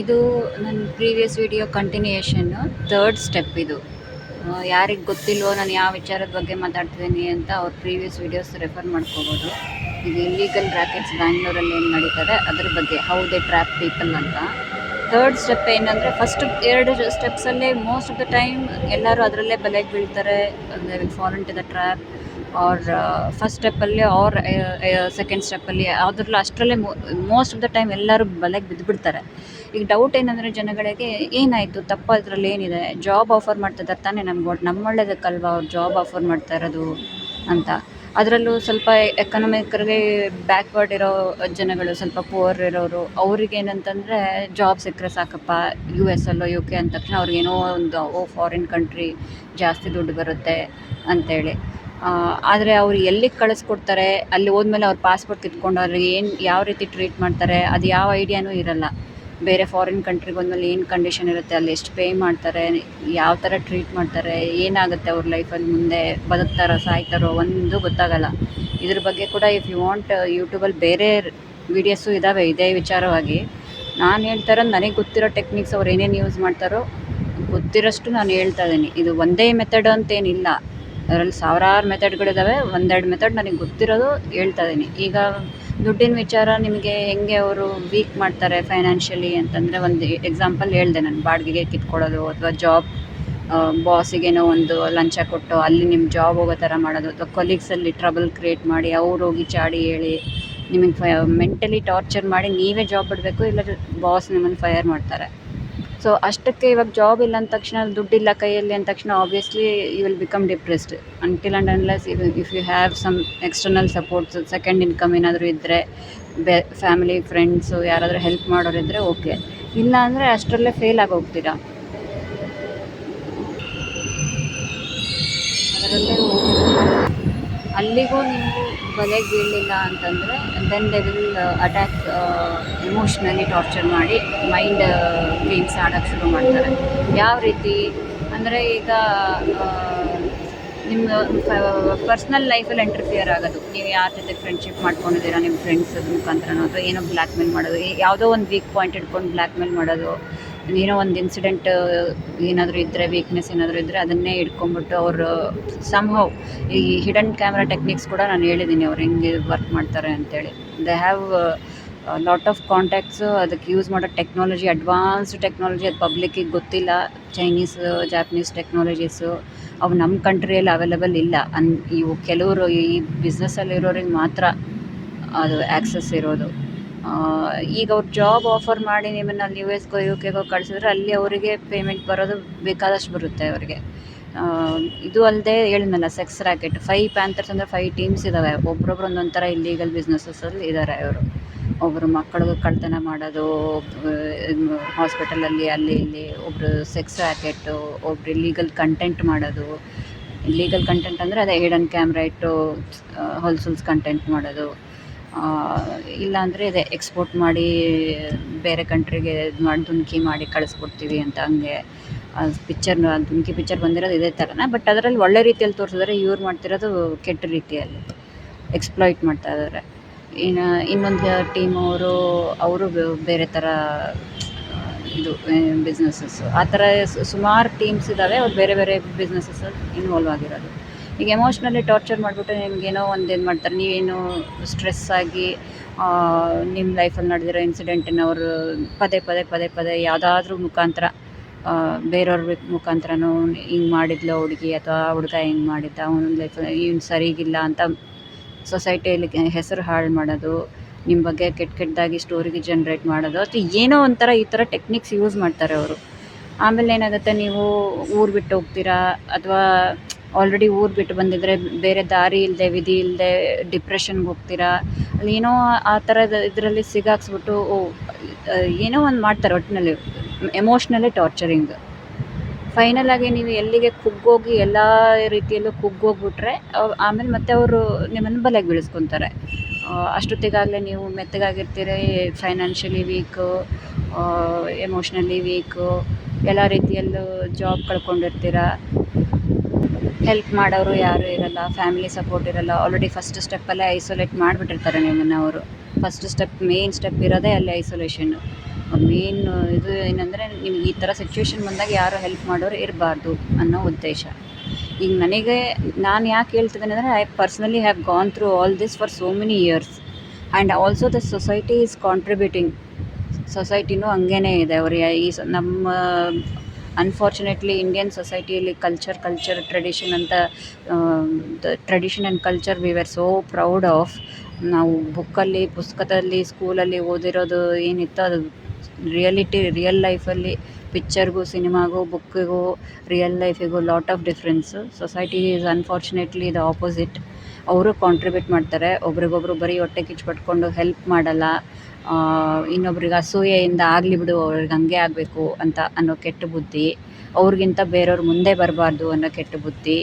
ಇದು ನನ್ನ previous video ಕಂಟಿನ್ಯೂಯೇಷನ್ನು third step ಇದು. ಯಾರಿಗೆ ಗೊತ್ತಿಲ್ವೋ ನಾನು ಯಾವ ವಿಚಾರದ ಬಗ್ಗೆ ಮಾತಾಡ್ತಿದ್ದೀನಿ ಅಂತ ಅವ್ರ ಪ್ರೀವಿಯಸ್ ವೀಡಿಯೋಸ್ ರೆಫರ್ ಮಾಡ್ಕೋಬೋದು. ಇದು ಇಲ್ಲೀಗಲ್ ರ್ಯಾಕೆಟ್ಸ್ ಬ್ಯಾಂಗ್ಳೂರಲ್ಲಿ ಏನು ನಡೀತದೆ ಅದ್ರ ಬಗ್ಗೆ, ಹೌ ದೇ ಟ್ರ್ಯಾಪ್ ಪೀಪಲ್ ಅಂತ. ಥರ್ಡ್ ಸ್ಟೆಪ್ ಏನಂದರೆ, ಫಸ್ಟ್ 2 ಸ್ಟೆಪ್ಸಲ್ಲೇ ಮೋಸ್ಟ್ ಆಫ್ ದ ಟೈಮ್ ಎಲ್ಲರೂ ಅದರಲ್ಲೇ ಬಲೆಗೆ ಬೀಳ್ತಾರೆ. They will fall into the trap. Or first ಸ್ಟೆಪ್ಪಲ್ಲಿ ಆರ್ ಸೆಕೆಂಡ್ ಸ್ಟೆಪ್ಪಲ್ಲಿ ಅದರಲ್ಲೂ ಅಷ್ಟರಲ್ಲೇ ಮೋಸ್ಟ್ ಆಫ್ ದ ಟೈಮ್ ಎಲ್ಲರೂ ಬಲೆಗೆ ಬಿದ್ದುಬಿಡ್ತಾರೆ. ಈಗ ಡೌಟ್ ಏನಂದರೆ ಜನಗಳಿಗೆ, ಏನಾಯಿತು ತಪ್ಪು, ಅದರಲ್ಲಿ ಏನಿದೆ, ಜಾಬ್ ಆಫರ್ ಮಾಡ್ತಿದ್ದಾರೆ ತಾನೇ, ನಮ್ಮ ಒಳ್ಳೇದಕ್ಕಲ್ವಾ ಅವ್ರು ಜಾಬ್ ಆಫರ್ ಮಾಡ್ತಾ ಇರೋದು ಅಂತ. ಅದರಲ್ಲೂ ಸ್ವಲ್ಪ ಎಕನಾಮಿಕಲಿ ಬ್ಯಾಕ್ವರ್ಡ್ ಇರೋ ಜನಗಳು, ಸ್ವಲ್ಪ ಪುವರ್ ಇರೋರು, ಅವ್ರಿಗೇನಂತಂದರೆ ಜಾಬ್ ಸಿಕ್ಕರೆ ಸಾಕಪ್ಪ, US ಅಲ್ಲೋ UK ಅಂದ ತಕ್ಷಣ ಅವ್ರಿಗೇನೋ ಒಂದು ಫಾರಿನ್ ಕಂಟ್ರಿ ಜಾಸ್ತಿ ದುಡ್ಡು ಬರುತ್ತೆ ಅಂತೇಳಿ. ಆದರೆ ಅವ್ರು ಎಲ್ಲಿಗೆ ಕಳಿಸ್ಕೊಡ್ತಾರೆ, ಅಲ್ಲಿ ಹೋದ್ಮೇಲೆ ಅವ್ರ ಪಾಸ್ಪೋರ್ಟ್ ಕಿತ್ಕೊಂಡು ಅವ್ರಿಗೆ ಯಾವ ರೀತಿ ಟ್ರೀಟ್ ಮಾಡ್ತಾರೆ ಅದು ಯಾವ ಐಡಿಯಾನೂ ಇರಲ್ಲ. ಬೇರೆ ಫಾರಿನ್ ಕಂಟ್ರಿಗೆ ಹೋದ್ಮೇಲೆ ಏನು ಕಂಡೀಷನ್ ಇರುತ್ತೆ, ಅಲ್ಲಿ ಎಷ್ಟು ಪೇ ಮಾಡ್ತಾರೆ, ಯಾವ ಥರ ಟ್ರೀಟ್ ಮಾಡ್ತಾರೆ, ಏನಾಗುತ್ತೆ ಅವ್ರ ಲೈಫಲ್ಲಿ, ಮುಂದೆ ಬದುಕ್ತಾರೋ ಸಾಯ್ತಾರೋ ಒಂದು ಗೊತ್ತಾಗಲ್ಲ. ಇದ್ರ ಬಗ್ಗೆ ಕೂಡ ಇಫ್ ಯು ವಾಂಟ್ ಯೂಟ್ಯೂಬಲ್ಲಿ ಬೇರೆ ವೀಡಿಯೋಸು ಇದ್ದಾವೆ ಇದೇ ವಿಚಾರವಾಗಿ. ನಾನು ಹೇಳ್ತಾ ಇರೋದು ನನಗೆ ಗೊತ್ತಿರೋ ಟೆಕ್ನಿಕ್ಸ್, ಅವ್ರು ಏನೇನು ಯೂಸ್ ಮಾಡ್ತಾರೋ ಗೊತ್ತಿರೋಷ್ಟು ನಾನು ಹೇಳ್ತಾ ಇದ್ದೀನಿ. ಇದು ಒಂದೇ ಮೆಥಡ್ ಅಂತೇನಿಲ್ಲ, ಅದರಲ್ಲಿ ಸಾವಿರಾರು ಮೆಥಡ್ಗಳಿದ್ದಾವೆ. ಒಂದೆರಡು ಮೆಥಡ್ ನನಗೆ ಗೊತ್ತಿರೋದು ಹೇಳ್ತಾ ಇದ್ದೀನಿ. ಈಗ ದುಡ್ಡಿನ ವಿಚಾರ ನಿಮಗೆ ಹೆಂಗೆ ಅವರು ವೀಕ್ ಮಾಡ್ತಾರೆ ಫೈನಾನ್ಷಿಯಲಿ ಅಂತಂದರೆ, ಒಂದು ಎಕ್ಸಾಂಪಲ್ ಹೇಳಿದೆ ನಾನು. ಬಾಡಿಗೆಗೆ ಕಿತ್ಕೊಳ್ಳೋದು, ಅಥವಾ ಜಾಬ್ ಬಾಸಿಗೇನೋ ಒಂದು ಲಂಚ ಕೊಟ್ಟು ಅಲ್ಲಿ ನಿಮ್ಮ ಜಾಬ್ ಹೋಗೋ ಥರ ಮಾಡೋದು, ಅಥವಾ ಕೊಲೀಗ್ಸಲ್ಲಿ ಟ್ರಬಲ್ ಕ್ರಿಯೇಟ್ ಮಾಡಿ ಅವ್ರು ಹೋಗಿ ಚಾಡಿ ಹೇಳಿ ನಿಮಗೆ ಮೆಂಟಲಿ ಟಾರ್ಚರ್ ಮಾಡಿ ನೀವೇ ಜಾಬ್ ಬಿಡಬೇಕು, ಇಲ್ಲ ಬಾಸ್ ನಿಮ್ಮನ್ನು ಫೈರ್ ಮಾಡ್ತಾರೆ. ಸೊ ಅಷ್ಟಕ್ಕೆ ಇವಾಗ ಜಾಬ್ ಇಲ್ಲ ಅಂದ ತಕ್ಷಣ, ದುಡ್ಡಿಲ್ಲ ಕೈಯಲ್ಲಿ ಅಂದ ತಕ್ಷಣ obviously you will become depressed. Until and unless if you have some external supports, second income ಏನಾದರೂ ಇದ್ದರೆ, ಫ್ಯಾಮಿಲಿ ಫ್ರೆಂಡ್ಸು ಯಾರಾದರೂ ಹೆಲ್ಪ್ ಮಾಡೋರಿದ್ದರೆ ಓಕೆ. ಇಲ್ಲ ಅಂದರೆ ಅಷ್ಟರಲ್ಲೇ ಫೇಲ್ ಆಗಿ ಹೋಗ್ತೀರಾ. ಅದರಲ್ಲೇ ಅಲ್ಲಿಗೂ ನೀವು ಬಲೆಗೆ ಬೀಳಲಿಲ್ಲ ಅಂತಂದರೆ, then they will attack, emotionally torture ಮಾಡಿ ಮೈಂಡ್ ಗೇಮ್ಸ್ ಆಡೋಕ್ಕೆ ಶುರು ಮಾಡ್ತಾರೆ. ಯಾವ ರೀತಿ ಅಂದರೆ, ಈಗ ನಿಮ್ಮ ಪರ್ಸ್ನಲ್ ಲೈಫಲ್ಲಿ ಇಂಟರ್ಫಿಯರ್ ಆಗೋದು. ನೀವು ಯಾರ ಜೊತೆ ಫ್ರೆಂಡ್ಶಿಪ್ ಮಾಡ್ಕೊಂಡಿದ್ದೀರಾ, ನಿಮ್ಮ ಫ್ರೆಂಡ್ಸ್ ಮುಖಾಂತರನೋ, ಅಥವಾ ಏನೋ ಬ್ಲ್ಯಾಕ್ ಮೇಲ್ ಮಾಡೋದು, ಯಾವುದೋ ಒಂದು ವೀಕ್ ಪಾಯಿಂಟ್ ಇಟ್ಕೊಂಡು ಬ್ಲ್ಯಾಕ್ ಮೇಲ್ ಮಾಡೋದು, ಏನೋ ಒಂದು ಇನ್ಸಿಡೆಂಟ್ ಏನಾದರೂ ಇದ್ದರೆ, ವೀಕ್ನೆಸ್ ಏನಾದರೂ ಇದ್ದರೆ ಅದನ್ನೇ ಇಟ್ಕೊಂಡ್ಬಿಟ್ಟು ಅವರು ಸಮ್ಹೌ, ಈ ಹಿಡನ್ ಕ್ಯಾಮ್ರಾ ಟೆಕ್ನಿಕ್ಸ್ ಕೂಡ ನಾನು ಹೇಳಿದ್ದೀನಿ ಅವ್ರು ಹೆಂಗೆ ವರ್ಕ್ ಮಾಡ್ತಾರೆ ಅಂತೇಳಿ. They have lot of contacts. ಅದಕ್ಕೆ ಯೂಸ್ ಮಾಡೋ ಟೆಕ್ನಾಲಜಿ, ಅಡ್ವಾನ್ಸ್ಡ್ ಟೆಕ್ನಾಲಜಿ, ಅದು ಪಬ್ಲಿಕ್ಕಿಗೆ ಗೊತ್ತಿಲ್ಲ. ಚೈನೀಸ್, ಜಾಪನೀಸ್ ಟೆಕ್ನಾಲಜೀಸು ಅವು ನಮ್ಮ ಕಂಟ್ರಿಯಲ್ಲಿ ಅವೈಲೇಬಲ್ ಇಲ್ಲ. ಇವು ಕೆಲವರು ಈ ಬಿಸ್ನೆಸ್ಸಲ್ಲಿರೋರಿಗೆ ಮಾತ್ರ ಅದು ಆ್ಯಕ್ಸಸ್ ಇರೋದು. ಈಗ ಅವ್ರು ಜಾಬ್ ಆಫರ್ ಮಾಡಿ ನಿಮ್ಮನ್ನು ಅಲ್ಲಿ US-ಗೋ UK-ಗೋ ಕಳಿಸಿದ್ರೆ, ಅಲ್ಲಿ ಅವರಿಗೆ ಪೇಮೆಂಟ್ ಬರೋದು ಬೇಕಾದಷ್ಟು ಬರುತ್ತೆ ಅವರಿಗೆ. ಇದು ಅಲ್ಲದೆ ಹೇಳಿದ್ನಲ್ಲ, ಸೆಕ್ಸ್ ರ್ಯಾಕೆಟ್, 5 ಪ್ಯಾಂಥರ್ಸ್ ಅಂದರೆ 5 ಟೀಮ್ಸ್ ಇದ್ದಾವೆ. ಒಬ್ರೊಬ್ರು ಒಂದೊಂದು ಥರ ಇಲ್ಲೀಗಲ್ ಬಿಸ್ನೆಸಸ್ಸಲ್ಲಿ ಇದ್ದಾರೆ ಅವರು. ಒಬ್ಬರು ಮಕ್ಕಳಿಗೆ ಕಳ್ತನ ಮಾಡೋದು, ಹಾಸ್ಪಿಟಲಲ್ಲಿ ಅಲ್ಲಿ ಇಲ್ಲಿ. ಒಬ್ಬರು ಸೆಕ್ಸ್ ರ್ಯಾಕೆಟು, ಒಬ್ರು ಇಲ್ಲೀಗಲ್ ಕಂಟೆಂಟ್ ಮಾಡೋದು. ಇಲ್ಲೀಗಲ್ ಕಂಟೆಂಟ್ ಅಂದರೆ ಅದೇ ಹಿಡನ್ ಕ್ಯಾಮ್ರಾ ಇಟ್ಟು ಹೊಲ್ಸುಲ್ಸ್ ಕಂಟೆಂಟ್ ಮಾಡೋದು. ಇಲ್ಲಾಂದರೆ ಇದೆ ಎಕ್ಸ್ಪೋರ್ಟ್ ಮಾಡಿ ಬೇರೆ ಕಂಟ್ರಿಗೆ ಇದು ಮಾಡಿ ದುಮ್ಕಿ ಮಾಡಿ ಕಳಿಸ್ಕೊಡ್ತೀವಿ ಅಂತ. ಹಂಗೆ ದುಮ್ಕಿ ಪಿಕ್ಚರ್ ಬಂದಿರೋದು ಇದೇ ಥರನೇ, ಬಟ್ ಅದರಲ್ಲಿ ಒಳ್ಳೆ ರೀತಿಯಲ್ಲಿ ತೋರಿಸಿದ್ರೆ, ಇವ್ರು ಮಾಡ್ತಿರೋದು ಕೆಟ್ಟ ರೀತಿಯಲ್ಲಿ ಎಕ್ಸ್ಪ್ಲಾಯ್ಟ್ ಮಾಡ್ತಾ ಇದ್ದಾರೆ. ಇನ್ನೊಂದು ಟೀಮ್ ಅವರು ಬೇರೆ ಥರ ಇದು ಬಿಸ್ನೆಸ್ಸಸ್ಸು. ಆ ಥರ ಸುಮಾರು ಟೀಮ್ಸ್ ಇದ್ದಾವೆ, ಅವ್ರು ಬೇರೆ ಬೇರೆ ಬಿಸ್ನೆಸ್ಸಲ್ಲಿ ಇನ್ವಾಲ್ವ್ ಆಗಿರೋದು. ಈಗ ಎಮೋಷ್ನಲಿ ಟಾರ್ಚರ್ ಮಾಡಿಬಿಟ್ಟು ನಿಮಗೇನೋ ಒಂದು ಏನು ಮಾಡ್ತಾರೆ, ನೀವೇನು ಸ್ಟ್ರೆಸ್ ಆಗಿ ನಿಮ್ಮ ಲೈಫಲ್ಲಿ ನಡೆದಿರೋ ಇನ್ಸಿಡೆಂಟನ್ನು ಅವರು ಪದೇ ಪದೇ ಪದೇ ಪದೇ ಯಾವುದಾದ್ರೂ ಮುಖಾಂತರ, ಬೇರೆಯವ್ರ ಮುಖಾಂತರನೂ ಹಿಂಗೆ ಮಾಡಿದ್ಲು ಹುಡುಗಿ, ಅಥವಾ ಹುಡುಗ ಹಿಂಗೆ ಮಾಡಿದ್ದ, ಅವನ ಲೈಫಲ್ಲಿ ಇವ್ನು ಸರಿಗಿಲ್ಲ ಅಂತ ಸೊಸೈಟಿಯಲ್ಲಿ ಹೆಸರು ಹಾಳು ಮಾಡೋದು, ನಿಮ್ಮ ಬಗ್ಗೆ ಕೆಟ್ಟದಾಗಿ ಸ್ಟೋರಿಗೆ ಜನ್ರೇಟ್ ಮಾಡೋದು, ಅಥವಾ ಏನೋ ಒಂಥರ ಈ ಥರ ಟೆಕ್ನಿಕ್ಸ್ ಯೂಸ್ ಮಾಡ್ತಾರೆ ಅವರು. ಆಮೇಲೆ ಏನಾಗುತ್ತೆ, ನೀವು ಊರು ಬಿಟ್ಟು ಹೋಗ್ತೀರಾ, ಅಥವಾ ಆಲ್ರೆಡಿ ಊರು ಬಿಟ್ಟು ಬಂದಿದ್ದರೆ ಬೇರೆ ದಾರಿ ಇಲ್ಲದೆ, ವಿಧಿ ಇಲ್ಲದೆ ಡಿಪ್ರೆಷನ್ಗೆ ಹೋಗ್ತೀರಾ. ಅಲ್ಲಿ ಏನೋ ಆ ಥರದ ಇದರಲ್ಲಿ ಸಿಗಾಕ್ಸ್ಬಿಟ್ಟು ಏನೋ ಒಂದು ಮಾಡ್ತಾರೆ ಒಟ್ಟಿನಲ್ಲಿ, ಎಮೋಷ್ನಲಿ ಟಾರ್ಚರಿಂಗ್. ಫೈನಲ್ ಆಗಿ ನೀವು ಎಲ್ಲಿಗೆ ಕುಗ್ಗೋಗಿ, ಎಲ್ಲ ರೀತಿಯಲ್ಲೂ ಕುಗ್ಗೋಗ್ಬಿಟ್ರೆ ಆಮೇಲೆ ಮತ್ತೆ ಅವರು ನಿಮ್ಮನ್ನು ಬಲೆಗೆ ಬೀಳಿಸ್ಕೊತಾರೆ. ಅಷ್ಟೊತ್ತಿಗಾಗಲೇ ನೀವು ಮೆತ್ತಗಾಗಿರ್ತೀರಿ, ಫೈನಾನ್ಷಿಯಲಿ ವೀಕು, ಎಮೋಷ್ನಲಿ ವೀಕು, ಎಲ್ಲ ರೀತಿಯಲ್ಲೂ ಜಾಬ್ ಕಳ್ಕೊಂಡಿರ್ತೀರ, ಹೆಲ್ಪ್ ಮಾಡೋರು ಯಾರೂ ಇರಲ್ಲ, ಫ್ಯಾಮಿಲಿ ಸಪೋರ್ಟ್ ಇರಲ್ಲ. ಆಲ್ರೆಡಿ ಫಸ್ಟ್ ಸ್ಟೆಪ್ಪಲ್ಲೇ ಐಸೋಲೇಟ್ ಮಾಡಿಬಿಟ್ಟಿರ್ತಾರೆ ನಿಮ್ಮನ್ನು ಅವರು. ಫಸ್ಟ್ ಸ್ಟೆಪ್, ಮೇನ್ ಸ್ಟೆಪ್ ಇರೋದೇ ಅಲ್ಲಿ ಐಸೋಲೇಷನ್ನು. ಮೇನ್ ಇದು ಏನಂದರೆ ನಿಮ್ಗೆ ಈ ಥರ ಸಿಚುವೇಶನ್ ಬಂದಾಗ ಯಾರು ಹೆಲ್ಪ್ ಮಾಡೋರು ಇರಬಾರ್ದು ಅನ್ನೋ ಉದ್ದೇಶ. ಈಗ ನನಗೆ ನಾನು ಯಾಕೆ ಹೇಳ್ತಿದ್ದೇನೆ ಅಂದರೆ I personally have gone through all this for so many years and also the society is contributing. ಸೊಸೈಟಿನೂ ಹಂಗೇ ಇದೆ. ಅವ್ರು ನಮ್ಮ ಅನ್ಫಾರ್ಚುನೇಟ್ಲಿ ಇಂಡಿಯನ್ ಸೊಸೈಟಿಯಲ್ಲಿ ಕಲ್ಚರ್ ಟ್ರೆಡಿಷನ್ ಅಂತ tradition and culture we are so proud of. ನಾವು ಬುಕ್ಕಲ್ಲಿ ಪುಸ್ತಕದಲ್ಲಿ ಸ್ಕೂಲಲ್ಲಿ ಓದಿರೋದು ಏನಿತ್ತು ಅದು ರಿಯಲ್ ಲೈಫಲ್ಲಿ ಪಿಕ್ಚರ್ಗೂ ಸಿನಿಮಾಗೂ ಬುಕ್ಕಿಗೂ ರಿಯಲ್ ಲೈಫಿಗೂ lot of difference. Society is unfortunately the opposite. ಅವರು ಕಾಂಟ್ರಿಬ್ಯೂಟ್ ಮಾಡ್ತಾರೆ, ಒಬ್ರಿಗೊಬ್ರು ಬರೀ ಹೊಟ್ಟೆ ಕಿಚ್ಚು ಪಟ್ಕೊಂಡು ಹೆಲ್ಪ್ ಮಾಡಲ್ಲ. ಇನ್ನೊಬ್ರಿಗೆ ಅಸೂಯೆಯಿಂದ ಆಗಲಿ ಬಿಡು ಅವ್ರಿಗೆ ಹಂಗೆ ಆಗಬೇಕು ಅಂತ ಅನ್ನೋ ಕೆಟ್ಟ ಬುದ್ಧಿ, ಅವ್ರಿಗಿಂತ ಬೇರೆಯವ್ರು ಮುಂದೆ ಬರಬಾರ್ದು ಅನ್ನೋ ಕೆಟ್ಟ ಬುದ್ಧಿ,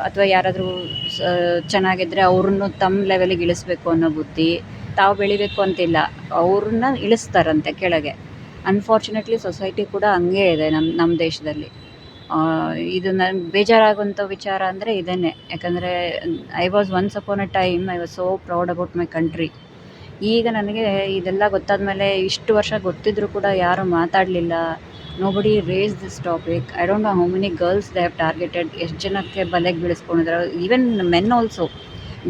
ಅಥವಾ ಯಾರಾದರೂ ಚೆನ್ನಾಗಿದ್ದರೆ ಅವ್ರನ್ನು ತಮ್ಮ ಲೆವೆಲಿಗೆ ಇಳಿಸ್ಬೇಕು ಅನ್ನೋ ಬುದ್ಧಿ. ತಾವು ಬೆಳಿಬೇಕು ಅಂತಿಲ್ಲ, ಅವ್ರನ್ನ ಇಳಿಸ್ತಾರಂತೆ ಕೆಳಗೆ. ಅನ್ಫಾರ್ಚುನೇಟ್ಲಿ ಸೊಸೈಟಿ ಕೂಡ ಹಂಗೇ ಇದೆ ನಮ್ಮ ದೇಶದಲ್ಲಿ. ಇದು ನನಗೆ ಬೇಜಾರಾಗುವಂಥ ವಿಚಾರ ಅಂದರೆ ಇದೇನೆ. ಯಾಕಂದರೆ I was once upon a time I was so proud about my country. ಈಗ ನನಗೆ ಇದೆಲ್ಲ ಗೊತ್ತಾದ ಮೇಲೆ ಇಷ್ಟು ವರ್ಷ ಗೊತ್ತಿದ್ರೂ ಕೂಡ ಯಾರೂ ಮಾತಾಡಲಿಲ್ಲ. Nobody raise this topic. I don't know how many girls they have targeted. ಎಷ್ಟು ಜನಕ್ಕೆ ಬಲೆಗೆ ಬೀಳಿಸ್ಕೊಂಡಿದ್ದಾರೆ. ಈವನ್ ಮೆನ್ ಆಲ್ಸೋ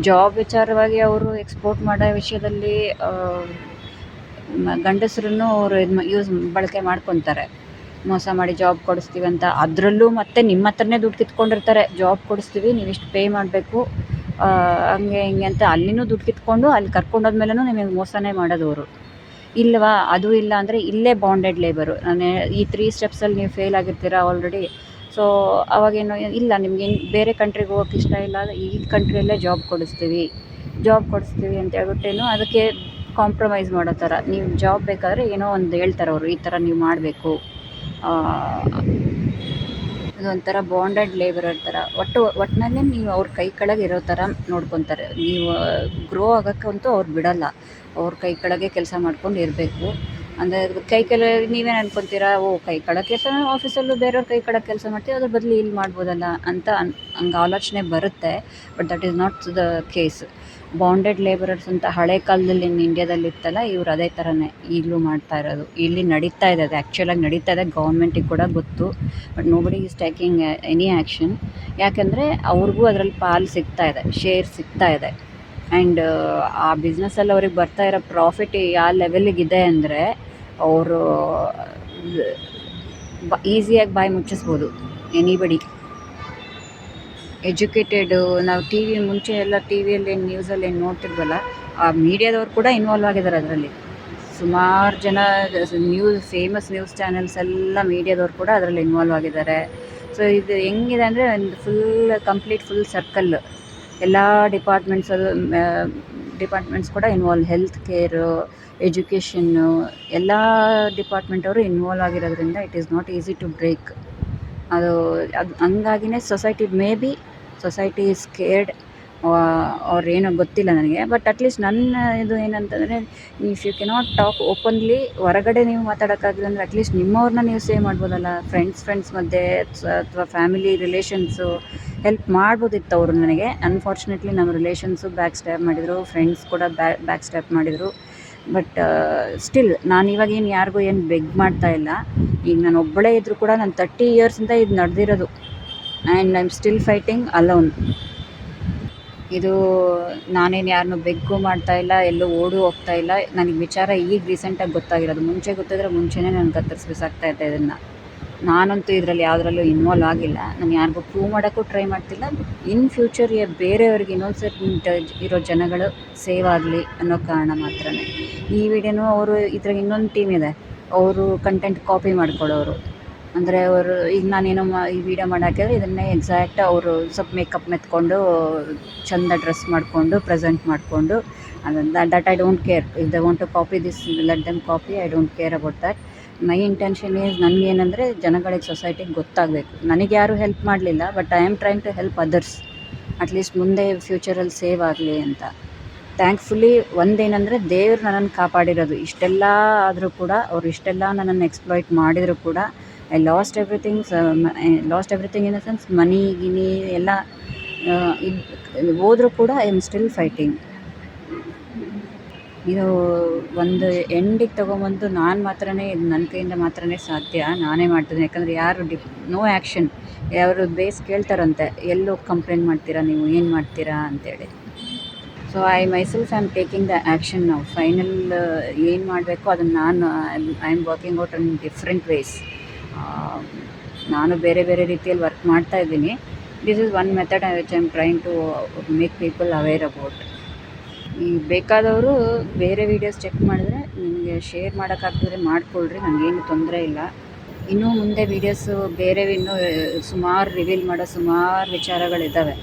ಜಾಬ್ ವಿಚಾರವಾಗಿ ಅವರು ಎಕ್ಸ್ಪೋರ್ಟ್ ಮಾಡೋ ವಿಷಯದಲ್ಲಿ ಗಂಡಸರನ್ನು ಅವರು ಬಳಕೆ ಮಾಡ್ಕೊತಾರೆ. ಮೋಸ ಮಾಡಿ ಜಾಬ್ ಕೊಡಿಸ್ತೀವಿ ಅಂತ, ಅದರಲ್ಲೂ ಮತ್ತೆ ನಿಮ್ಮ ಹತ್ರನೇ ದುಡ್ಡು ಕಿತ್ಕೊಂಡಿರ್ತಾರೆ. ಜಾಬ್ ಕೊಡಿಸ್ತೀವಿ, ನೀವು ಇಷ್ಟು ಪೇ ಮಾಡಬೇಕು, ಹಂಗೆ ಹಿಂಗೆ ಅಂತ ಅಲ್ಲಿನೂ ದುಡ್ಡು ಕಿತ್ಕೊಂಡು ಅಲ್ಲಿ ಕರ್ಕೊಂಡೋದ್ಮೇಲೂ ನಿಮಗೆ ಮೋಸನೇ ಮಾಡೋದು ಅವರು. ಇಲ್ಲವಾ, ಅದು ಇಲ್ಲ ಅಂದರೆ ಇಲ್ಲೇ ಬಾಂಡೆಡ್ ಲೇಬರು. ನಾನು ಈ 3 ಸ್ಟೆಪ್ಸಲ್ಲಿ ನೀವು ಫೇಲ್ ಆಗಿರ್ತೀರ ಆಲ್ರೆಡಿ. ಸೊ ಅವಾಗೇನು ಇಲ್ಲ, ನಿಮ್ಗೆ ಬೇರೆ ಕಂಟ್ರಿಗೆ ಹೋಗೋಕ್ಕೆ ಇಷ್ಟ ಇಲ್ಲ, ಈ ಕಂಟ್ರಿಯಲ್ಲೇ ಜಾಬ್ ಕೊಡಿಸ್ತೀವಿ ಅಂತ ಹೇಳ್ಬಿಟ್ಟೇನು ಅದಕ್ಕೆ ಕಾಂಪ್ರಮೈಸ್ ಮಾಡೋ ಥರ. ನೀವು ಜಾಬ್ ಬೇಕಾದರೆ ಏನೋ ಒಂದು ಹೇಳ್ತಾರೆ ಅವರು, ಈ ಥರ ನೀವು ಮಾಡಬೇಕು. ಅದೊಂಥರ ಬಾಂಡೆಡ್ ಲೇಬರರ್ ಥರ. ಒಟ್ಟಿನಲ್ಲಿ ನೀವು ಅವ್ರ ಕೈ ಕೆಳಗೆ ಇರೋ ಥರ ನೋಡ್ಕೊತಾರೆ. ನೀವು ಗ್ರೋ ಆಗೋಕ್ಕಂತೂ ಅವ್ರು ಬಿಡಲ್ಲ. ಅವ್ರ ಕೈ ಕೆಳಗೆ ಕೆಲಸ ಮಾಡ್ಕೊಂಡು ಇರಬೇಕು. ಅಂದರೆ ಕೈ ಕೆಳಗೆ ನೀವೇನು ಅನ್ಕೊತೀರಾ, ಕೈ ಕೆಳಗೆ ಕೆಲಸ ಆಫೀಸಲ್ಲೂ ಬೇರೆಯವ್ರ ಕೈ ಕೆಳಗೆ ಕೆಲಸ ಮಾಡ್ತೀವಿ, ಅದ್ರ ಬದಲು ಇಲ್ಲಿ ಮಾಡ್ಬೋದಲ್ಲ ಅಂತ ಹಂಗೆ ಆಲೋಚನೆ ಬರುತ್ತೆ. But that is not the case. Bonded labourers ಅಂತ ಹಳೆ ಕಾಲದಲ್ಲಿ ಇಂಡಿಯಾದಲ್ಲಿ ಇತ್ತಲ್ಲ, ಇವ್ರು ಅದೇ ಥರನೇ ಈಗಲೂ ಮಾಡ್ತಾ ಇರೋದು. ಇಲ್ಲಿ ನಡೀತಾ ಇದೆ, ಅದು ಆ್ಯಕ್ಚುಲಾಗಿ ನಡೀತಾ ಇದೆ, ಗೌರ್ಮೆಂಟಿಗೆ ಕೂಡ ಗೊತ್ತು. But nobody is taking any action. ಯಾಕಂದರೆ ಅವ್ರಿಗೂ ಅದರಲ್ಲಿ ಪಾಲು ಸಿಗ್ತಾ ಇದೆ, ಶೇರ್ ಸಿಗ್ತಾ ಇದೆ. ಆ್ಯಂಡ್ ಆ ಬಿಸ್ನೆಸ್ಸಲ್ಲಿ ಅವ್ರಿಗೆ ಬರ್ತಾ ಇರೋ ಪ್ರಾಫಿಟ್ ಯಾವ ಲೆವೆಲಿಗಿದೆ ಅಂದರೆ ಅವರು ಈಸಿಯಾಗಿ ಬಾಯಿ ಮುಚ್ಚಿಸ್ಬೋದು ಎನಿಬಡಿ. ಎಜುಕೇಟೆಡು, ನಾವು ಮುಂಚೆ ಎಲ್ಲ ಟಿ ವಿಯಲ್ಲಿ ನ್ಯೂಸಲ್ಲಿ ಏನು ನೋಡ್ತಿದ್ವಲ್ಲ, ಆ ಮೀಡಿಯಾದವ್ರು ಕೂಡ ಇನ್ವಾಲ್ವ್ ಆಗಿದ್ದಾರೆ ಅದರಲ್ಲಿ. ಸುಮಾರು ಜನ ಫೇಮಸ್ ನ್ಯೂಸ್ ಚಾನೆಲ್ಸ್ ಎಲ್ಲ ಮೀಡಿಯಾದವ್ರು ಕೂಡ ಅದರಲ್ಲಿ ಇನ್ವಾಲ್ವ್ ಆಗಿದ್ದಾರೆ. ಸೊ ಇದು ಹೆಂಗಿದೆ ಅಂದರೆ ಒಂದು ಫುಲ್ ಸರ್ಕಲ್. ಎಲ್ಲ ಡಿಪಾರ್ಟ್ಮೆಂಟ್ಸ್ ಕೂಡ ಇನ್ವಾಲ್ವ್. ಹೆಲ್ತ್ ಕೇರು, ಎಜುಕೇಷನ್ನು, ಎಲ್ಲ ಡಿಪಾರ್ಟ್ಮೆಂಟವರು ಇನ್ವಾಲ್ವ್ ಆಗಿರೋದ್ರಿಂದ it is not easy to break. ಅದು ಹಂಗಾಗಿನೇ ಸೊಸೈಟಿ ಈಸ್ ಸ್ಕೇರ್ಡ್. ಅವ್ರೇನೋ ಗೊತ್ತಿಲ್ಲ ನನಗೆ. ಬಟ್ ಅಟ್ಲೀಸ್ಟ್ ನನ್ನ ಇದು ಏನಂತಂದರೆ, if you cannot talk openly, ಹೊರಗಡೆ ನೀವು ಮಾತಾಡೋಕ್ಕಾಗಿಲ್ಲ ಅಂದರೆ ಅಟ್ಲೀಸ್ಟ್ ನಿಮ್ಮವ್ರನ್ನ ನೀವು ಸೇವ್ ಮಾಡ್ಬೋದಲ್ಲ. ಫ್ರೆಂಡ್ಸ್ ಮಧ್ಯೆ ಅಥವಾ ಫ್ಯಾಮಿಲಿ ರಿಲೇಷನ್ಸು ಹೆಲ್ಪ್ ಮಾಡ್ಬೋದಿತ್ತು ಅವರು ನನಗೆ. ಅನ್ಫಾರ್ಚುನೇಟ್ಲಿ ನಮ್ಮ ರಿಲೇಷನ್ಸು ಬ್ಯಾಕ್ ಸ್ಟ್ಯಾಪ್ ಮಾಡಿದರು, ಫ್ರೆಂಡ್ಸ್ ಕೂಡ ಬ್ಯಾಕ್ ಸ್ಟ್ಯಾಪ್ ಮಾಡಿದರು. ಬಟ್ ಸ್ಟಿಲ್ ನಾನು ಇವಾಗೇನು ಯಾರಿಗೂ ಏನು ಬೆಗ್ ಮಾಡ್ತಾ ಇಲ್ಲ. ಈಗ ನಾನು ಒಬ್ಬಳೇ ಇದ್ದರೂ ಕೂಡ ನಾನು 30 ಇಯರ್ಸಿಂದ ಇದು ನಡೆದಿರೋದು. And I am still fighting alone. ಇದು ನಾನೇನು ಯಾರನ್ನೂ ಬೆಗ್ಗೂ ಮಾಡ್ತಾ ಇಲ್ಲ, ಎಲ್ಲೂ ಓಡು ಹೋಗ್ತಾ ಇಲ್ಲ. ನನಗೆ ವಿಚಾರ ಈಗ ರೀಸೆಂಟಾಗಿ ಗೊತ್ತಾಗಿರೋದು. ಮುಂಚೆ ಗೊತ್ತಿದ್ರೆ ಮುಂಚೆನೇ ನಾನು ಕತ್ತರಿಸಿ ಬಿಸಾಕ್ತಾಯಿದ್ದೆ ಇದನ್ನು. ನಾನಂತೂ ಇದರಲ್ಲಿ ಯಾವುದ್ರಲ್ಲೂ ಇನ್ವಾಲ್ವ್ ಆಗಿಲ್ಲ. ನಾನು ಯಾರಿಗೂ ಪ್ರೂವ್ ಮಾಡೋಕ್ಕೂ ಟ್ರೈ ಮಾಡ್ತಿಲ್ಲ. ಇನ್ ಫ್ಯೂಚರ್ ಬೇರೆಯವ್ರಿಗೆ ಇನ್ನೊಂದು ಇರೋ ಜನಗಳು ಸೇವ್ ಆಗಲಿ ಅನ್ನೋ ಕಾರಣ ಮಾತ್ರನೇ ಈ ವಿಡಿಯೋನೂ. ಅವರು ಇದ್ರಾಗ ಇನ್ನೊಂದು ಟೀಮ್ ಇದೆ, ಅವರು ಕಂಟೆಂಟ್ ಕಾಪಿ ಮಾಡ್ಕೊಳ್ಳೋರು. ಅಂದರೆ ಅವರು ಈಗ ನಾನೇನೋ ಈ ವಿಡಿಯೋ ಮಾಡಾಕಿದ್ರೆ ಇದನ್ನೇ ಎಕ್ಸಾಕ್ಟ್ ಅವರು ಸ್ವಲ್ಪ ಮೇಕಪ್ ಮೆತ್ಕೊಂಡು ಚೆಂದ ಡ್ರೆಸ್ ಮಾಡಿಕೊಂಡು ಪ್ರೆಸೆಂಟ್ ಮಾಡಿಕೊಂಡು, that I don't care. If they want to copy this, let them copy. I don't care about that. My intention is, ನನಗೇನೆಂದರೆ ಜನಗಳಿಗೆ, ಸೊಸೈಟಿಗೆ ಗೊತ್ತಾಗಬೇಕು. ನನಗೆ ಯಾರೂ ಹೆಲ್ಪ್ ಮಾಡಲಿಲ್ಲ, but I am trying to help others. At least ಮುಂದೆ ಫ್ಯೂಚರಲ್ಲಿ ಸೇವ್ ಆಗಲಿ ಅಂತ. ಥ್ಯಾಂಕ್ಫುಲಿ ಒಂದೇನೆಂದರೆ, ದೇವ್ರು ನನ್ನನ್ನು ಕಾಪಾಡಿರೋದು. ಇಷ್ಟೆಲ್ಲ ಆದರೂ ಕೂಡ, ಅವರು ಇಷ್ಟೆಲ್ಲ ನನ್ನನ್ನು ಎಕ್ಸ್ಪ್ಲಾಯ್ಟ್ ಮಾಡಿದರೂ ಕೂಡ, I lost everything in the sense money ಗಿನಿ ಎಲ್ಲ ಹೋದರೂ ಕೂಡ ಐ ಆಮ್ ಸ್ಟಿಲ್ ಫೈಟಿಂಗ್. ಇದು ಒಂದು ಎಂಡಿಗೆ ತೊಗೊಂಬಂದು ನಾನು ಮಾತ್ರನೇ ಇದು ನನ್ನ ಕೈಯಿಂದ ಮಾತ್ರನೇ ಸಾಧ್ಯ, ನಾನೇ ಮಾಡ್ತಿದ್ದೀನಿ. ಯಾಕಂದರೆ ಯಾರು ನೋ ಆ್ಯಕ್ಷನ್. ಅವರು ಬೇಸ್ ಕೇಳ್ತಾರಂತೆ, ಎಲ್ಲೋಗಿ ಕಂಪ್ಲೇಂಟ್ ಮಾಡ್ತೀರಾ ನೀವು, ಏನು ಮಾಡ್ತೀರಾ ಅಂತೇಳಿ. So I myself I am taking the action ನಾವು. ಫೈನಲ್ ಏನು ಮಾಡಬೇಕು ಅದನ್ನು ನಾನು I am working out in different ways. ನಾನು ಬೇರೆ ಬೇರೆ ರೀತಿಯಲ್ಲಿ ವರ್ಕ್ ಮಾಡ್ತಾ ಇದ್ದೀನಿ. This is one method which I am trying to make people aware about. ಈ ಬೇಕಾದವರು ಬೇರೆ ವೀಡಿಯೋಸ್ ಚೆಕ್ ಮಾಡಿದ್ರೆ ನಿಮಗೆ ಶೇರ್ ಮಾಡೋಕ್ಕಾಗ್ತಿದ್ರೆ ಮಾಡಿಕೊಳ್ರಿ, ನನಗೇನು ತೊಂದರೆ ಇಲ್ಲ. ಇನ್ನೂ ಮುಂದೆ ವೀಡಿಯೋಸು ಬೇರೆ ಇನ್ನೂ ಸುಮಾರು ರಿವೀಲ್ ಮಾಡೋ ಸುಮಾರು ವಿಚಾರಗಳಿದ್ದಾವೆ.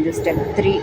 ಇದು ಸ್ಟೆಪ್ 3